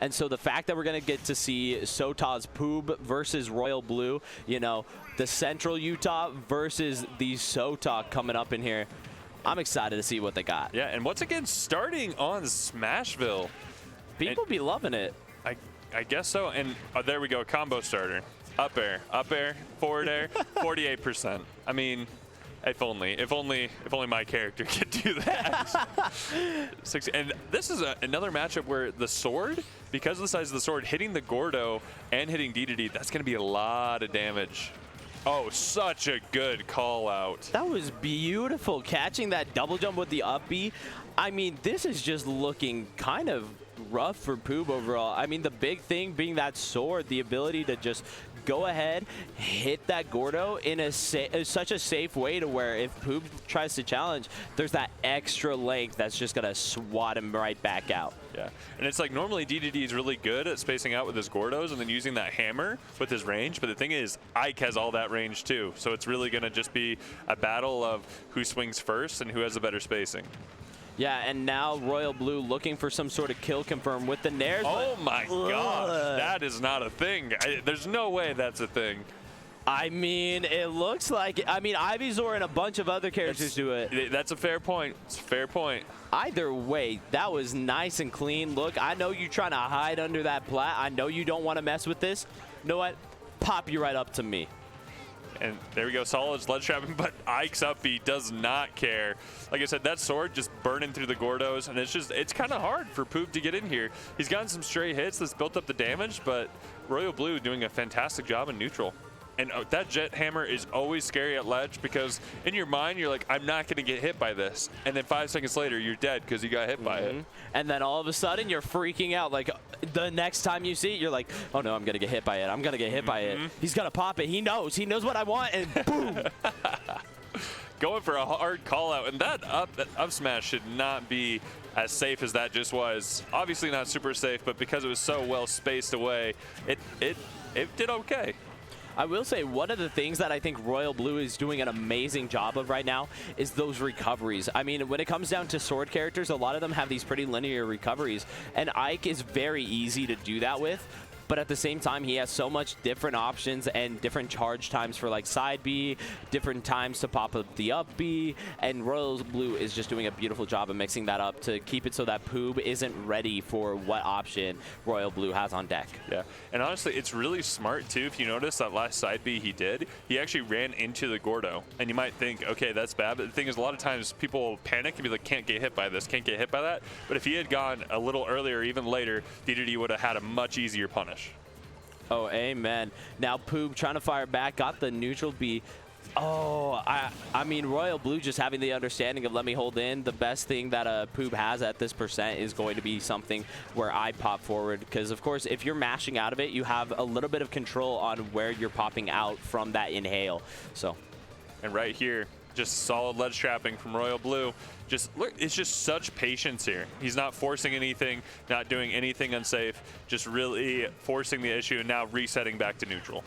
And so the fact that we're going to get to see SOTAH's Poob versus Royal Blue, you know, the Central Utah versus the SOTAH coming up in here, I'm excited to see what they got. Yeah, and once again, starting on Smashville. People be loving it. I guess so. And there we go, combo starter. Up air, forward air, 48%. I mean, if only my character could do that. And this is another matchup where the sword, because of the size of the sword, hitting the Gordo and hitting D2D, that's going to be a lot of damage. Oh, such a good call out. That was beautiful, catching that double jump with the up B. I mean, this is just looking kind of rough for Poob overall. I mean, the big thing being that sword, the ability to just go ahead, hit that Gordo in such a safe way to where if Poob tries to challenge, there's that extra length that's just going to swat him right back out. Yeah, and it's like normally D2D is really good at spacing out with his Gordos and then using that hammer with his range, but the thing is, Ike has all that range too, so it's really going to just be a battle of who swings first and who has the better spacing. Yeah, and now Royal Blue looking for some sort of kill confirm with the Nairs. Oh my gosh, that is not a thing. There's no way that's a thing. I mean, it looks like it. I mean, Ivysaur and a bunch of other characters do it. That's a fair point. It's a fair point. Either way, that was nice and clean. Look, I know you're trying to hide under that plat. I know you don't want to mess with this. You know what? Pop you right up to me. And there we go, solid ledge trapping, but Ike's up B does not care. Like I said, that sword just burning through the Gordos, and it's kind of hard for Poob to get in here. He's gotten some stray hits that's built up the damage, but Royal Blue doing a fantastic job in neutral. And that jet hammer is always scary at ledge because in your mind, you're like, I'm not going to get hit by this. And then 5 seconds later, you're dead because you got hit by it. And then all of a sudden, you're freaking out. Like, the next time you see it, you're like, oh, no, I'm going to get hit by it. I'm going to get hit by it. He's going to pop it. He knows. He knows what I want, and boom. Going for a hard call out. And that up smash should not be as safe as that just was. Obviously not super safe, but because it was so well spaced away, it did okay. I will say one of the things that I think Royal Blue is doing an amazing job of right now is those recoveries. I mean, when it comes down to sword characters, a lot of them have these pretty linear recoveries, and Ike is very easy to do that with. But at the same time, he has so much different options and different charge times for like side B, different times to pop up the up B, and Royal Blue is just doing a beautiful job of mixing that up to keep it so that Poob isn't ready for what option Royal Blue has on deck. Yeah, and honestly, it's really smart too. If you notice that last side B he actually ran into the Gordo, and you might think, okay, that's bad, but the thing is, a lot of times people panic and be like, can't get hit by this, can't get hit by that. But if he had gone a little earlier, even later, D2D would have had a much easier punish. Oh, amen. Now Poob trying to fire back, got the neutral B. Oh, I mean, Royal Blue just having the understanding of let me hold in. The best thing that Poob has at this percent is going to be something where I pop forward. Because, of course, if you're mashing out of it, you have a little bit of control on where you're popping out from that inhale. So, and right here, just solid ledge trapping from Royal Blue. Just look, it's just such patience here. He's not forcing anything, not doing anything unsafe, just really forcing the issue and now resetting back to neutral.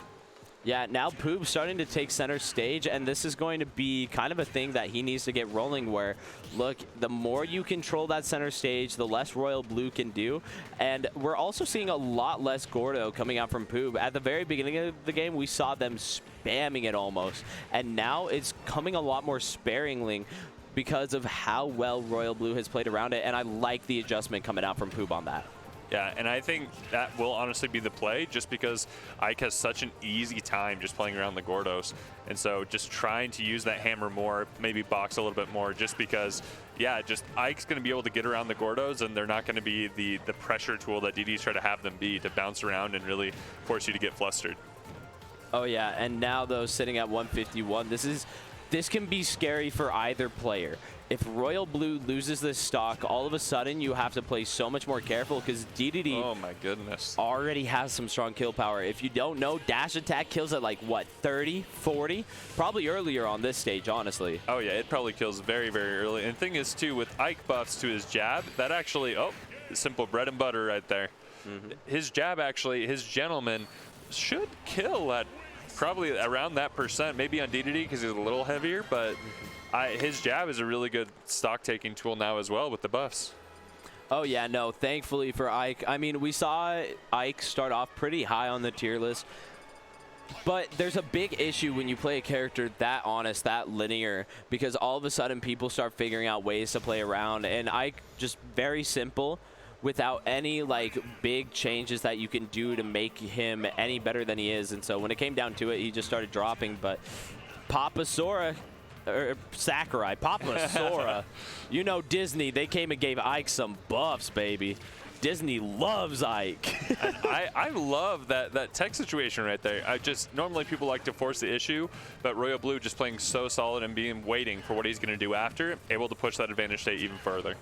Yeah, now Poob's starting to take center stage, and this is going to be kind of a thing that he needs to get rolling where, look, the more you control that center stage, the less Royal Blue can do. And we're also seeing a lot less Gordo coming out from Poob. At the very beginning of the game, we saw them spamming it almost, and now it's coming a lot more sparingly because of how well Royal Blue has played around it, and I like the adjustment coming out from Poob on that. Yeah, and I think that will honestly be the play just because Ike has such an easy time just playing around the Gordos. And so just trying to use that hammer more, maybe box a little bit more just because, yeah, just Ike's going to be able to get around the Gordos and they're not going to be the pressure tool that DDs try to have them be to bounce around and really force you to get flustered. Oh, yeah, and now, though, sitting at 151, this can be scary for either player. If Royal Blue loses this stock, all of a sudden you have to play so much more careful because DDD oh my goodness, already has some strong kill power. If you don't know, dash attack kills at like, what, 30, 40? Probably earlier on this stage, honestly. Oh yeah, it probably kills very, very early. And the thing is, too, with Ike buffs to his jab, that actually, oh, simple bread and butter right there. His jab actually, his gentleman should kill at probably around that percent, maybe on DDD because he's a little heavier, but his jab is a really good stock taking tool now as well with the buffs. Oh, yeah, no, thankfully for Ike. I mean, we saw Ike start off pretty high on the tier list, but there's a big issue when you play a character that honest, that linear, because all of a sudden people start figuring out ways to play around, and Ike just very simple, without any like big changes that you can do to make him any better than he is. And so when it came down to it, he just started dropping. But Papa Sora, or Sakurai, Papa Sora, you know Disney, they came and gave Ike some buffs, baby. Disney loves Ike. And I love that tech situation right there. Normally people like to force the issue, but Royal Blue just playing so solid and waiting for what he's going to do after, able to push that advantage state even further.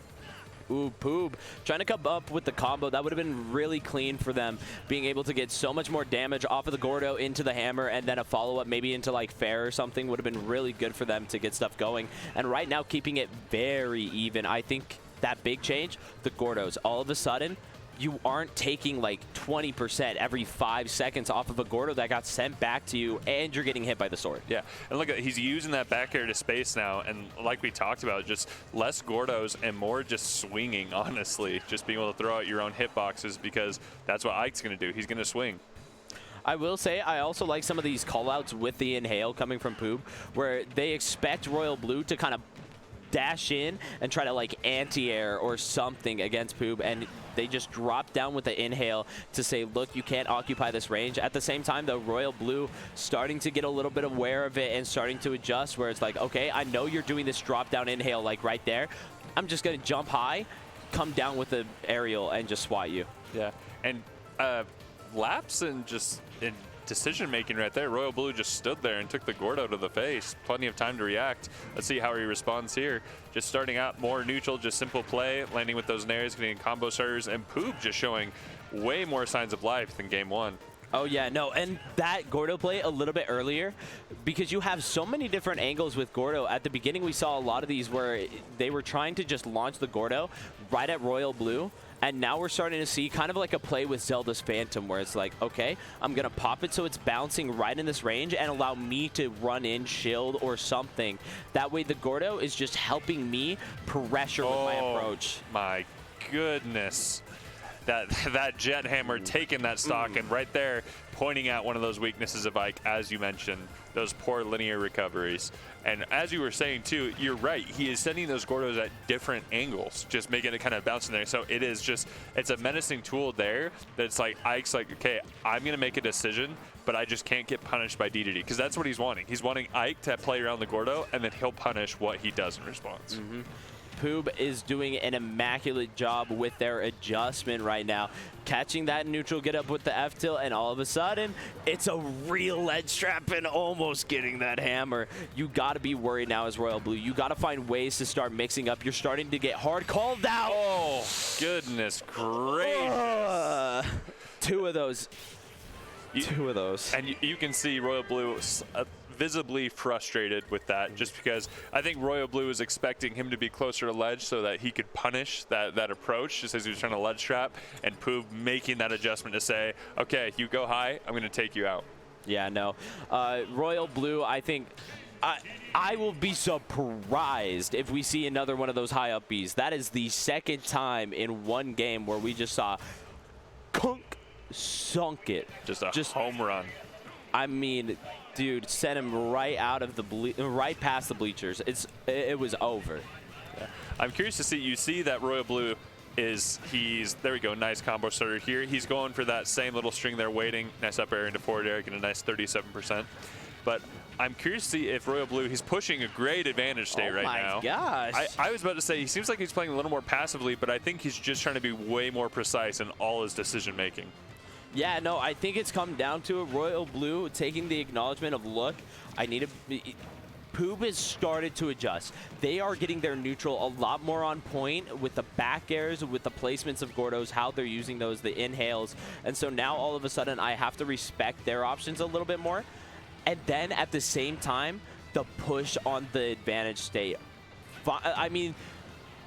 Ooh, Poob trying to come up with the combo. That would have been really clean for them, being able to get so much more damage off of the Gordo into the hammer, and then a follow-up maybe into like Fair or something would have been really good for them to get stuff going. And right now, keeping it very even. I think that big change, the Gordos, all of a sudden, you aren't taking like 20% every 5 seconds off of a Gordo that got sent back to you, and you're getting hit by the sword. Yeah, and look, he's using that back air to space now, and like we talked about, just less Gordos and more just swinging, honestly. Just being able to throw out your own hitboxes, because that's what Ike's going to do. He's going to swing. I will say I also like some of these callouts with the inhale coming from Poob, where they expect Royal Blue to kind of dash in and try to like anti-air or something against Poob, and they just drop down with the inhale to say, look, you can't occupy this range. At the same time, though, Royal Blue starting to get a little bit aware of it and starting to adjust, where it's like, okay, I know you're doing this drop down inhale like right there. I'm just going to jump high, come down with the aerial, and just swat you. Yeah, and laps and just in decision making right there. Royal Blue just stood there and took the Gordo to the face. Plenty of time to react. Let's see how he responds here. Just starting out more neutral, just simple play, landing with those nairs, getting combo starters, and Poob just showing way more signs of life than game one. Oh, yeah, no, and that Gordo play a little bit earlier, because you have so many different angles with Gordo. At the beginning, we saw a lot of these where they were trying to just launch the Gordo right at Royal Blue, and now we're starting to see kind of like a play with Zelda's Phantom, where it's like, okay, I'm going to pop it so it's bouncing right in this range and allow me to run in, shield, or something. That way the Gordo is just helping me pressure with my approach. My goodness. That jet hammer taking that stock and right there pointing out one of those weaknesses of Ike, as you mentioned, those poor linear recoveries. And as you were saying too, you're right, he is sending those Gordos at different angles, just making it kind of bounce in there. So it is just, it's a menacing tool there that it's like, Ike's like, okay, I'm gonna make a decision, but I just can't get punished by DDD, because that's what he's wanting. He's wanting Ike to play around the Gordo, and then he'll punish what he does in response. Poob is doing an immaculate job with their adjustment right now. Catching that neutral get up with the F tilt, and all of a sudden, it's a real ledge trap and almost getting that hammer. You got to be worried now as Royal Blue. You got to find ways to start mixing up. You're starting to get hard called out. Oh, goodness gracious. Two of those. Two of those. And you can see Royal Blue visibly frustrated with that, just because I think Royal Blue is expecting him to be closer to ledge so that he could punish that approach, just as he was trying to ledge trap, and Poob making that adjustment to say, okay, you go high, I'm going to take you out. Yeah, no. Royal Blue, I think, I will be surprised if we see another one of those high up Bs. That is the second time in one game where we just saw Kunk sunk it. Just a home run. I mean, dude, sent him right out of the right past the bleachers. It was over. Yeah. I'm curious to see. You see that Royal Blue is there we go, nice combo starter here. He's going for that same little string there, waiting. Nice up air into forward air, getting a nice 37%. But I'm curious to see if Royal Blue, he's pushing a great advantage state right now. Oh my gosh. I was about to say, he seems like he's playing a little more passively, but I think he's just trying to be way more precise in all his decision making. Yeah, no, I think it's come down to a Royal Blue taking the acknowledgement of, look, I need to... Poob has started to adjust. They are getting their neutral a lot more on point with the back airs, with the placements of Gordos, how they're using those, the inhales. And so now all of a sudden I have to respect their options a little bit more. And then at the same time, the push on the advantage state. I mean,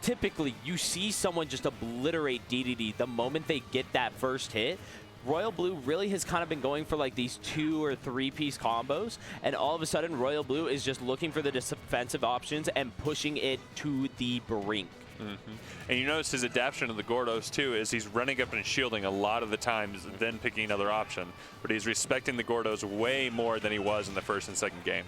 typically you see someone just obliterate DDD the moment they get that first hit. Royal Blue really has kind of been going for like these 2- or 3-piece combos, and all of a sudden Royal Blue is just looking for the defensive options and pushing it to the brink. And you notice his adaptation to the Gordos too is he's running up and shielding a lot of the times, then picking another option. But he's respecting the Gordos way more than he was in the first and second game.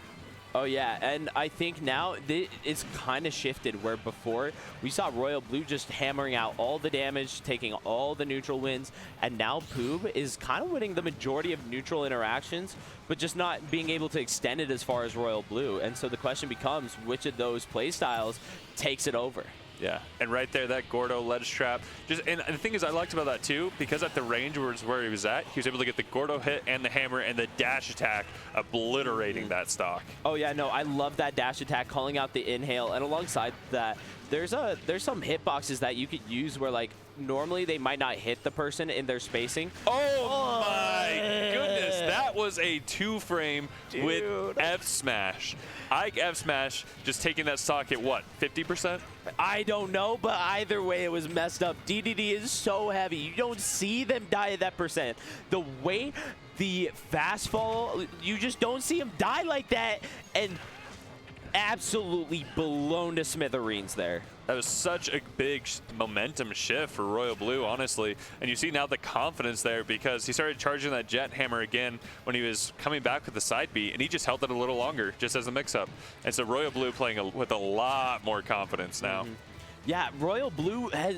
Oh yeah, and I think now it's kind of shifted where before we saw Royal Blue just hammering out all the damage, taking all the neutral wins, and now Poob is kind of winning the majority of neutral interactions, but just not being able to extend it as far as Royal Blue. And so the question becomes, which of those playstyles takes it over? Yeah, and right there, that Gordo ledge trap. And the thing is, I liked about that too, because at the range was where he was at, he was able to get the Gordo hit and the hammer and the dash attack, obliterating that stock. Oh yeah, no, I love that dash attack, calling out the inhale, and alongside that, there's some hitboxes that you could use where like normally they might not hit the person in their spacing. Oh my goodness, that was a 2-frame with F smash. Ike F smash just taking that stock at what, 50%? I don't know, but either way it was messed up. DDD is so heavy. You don't see them die at that percent. The way the fast fall, you just don't see him die like that, and absolutely blown to smithereens there. That was such a big momentum shift for Royal Blue, honestly. And you see now the confidence there because he started charging that jet hammer again when he was coming back with the side beat, and he just held it a little longer just as a mix-up. And so Royal Blue playing with a lot more confidence now. Yeah, Royal Blue has,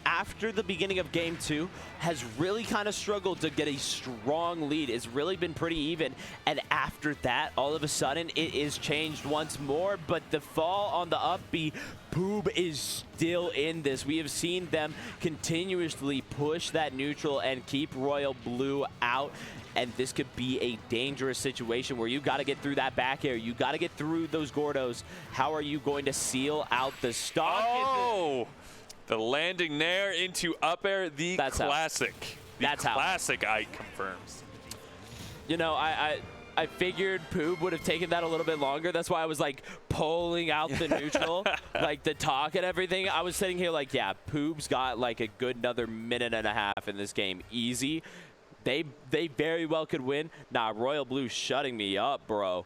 after the beginning of game 2, has really kind of struggled to get a strong lead. It's really been pretty even. And after that, all of a sudden, it is changed once more. But the fall on the up B, Poob is still in this. We have seen them continuously push that neutral and keep Royal Blue out. And this could be a dangerous situation where you got to get through that back air. You got to get through those Gordos. How are you going to seal out the stock? Oh! The landing there into up air, That's classic. That's the classic Ike confirms. You know, I figured Poob would have taken that a little bit longer. That's why I was like pulling out the neutral, like the talk and everything. I was sitting here like, yeah, Poob's got like a good another minute and a half in this game. Easy. They very well could win. Nah, Royal Blue shutting me up, bro.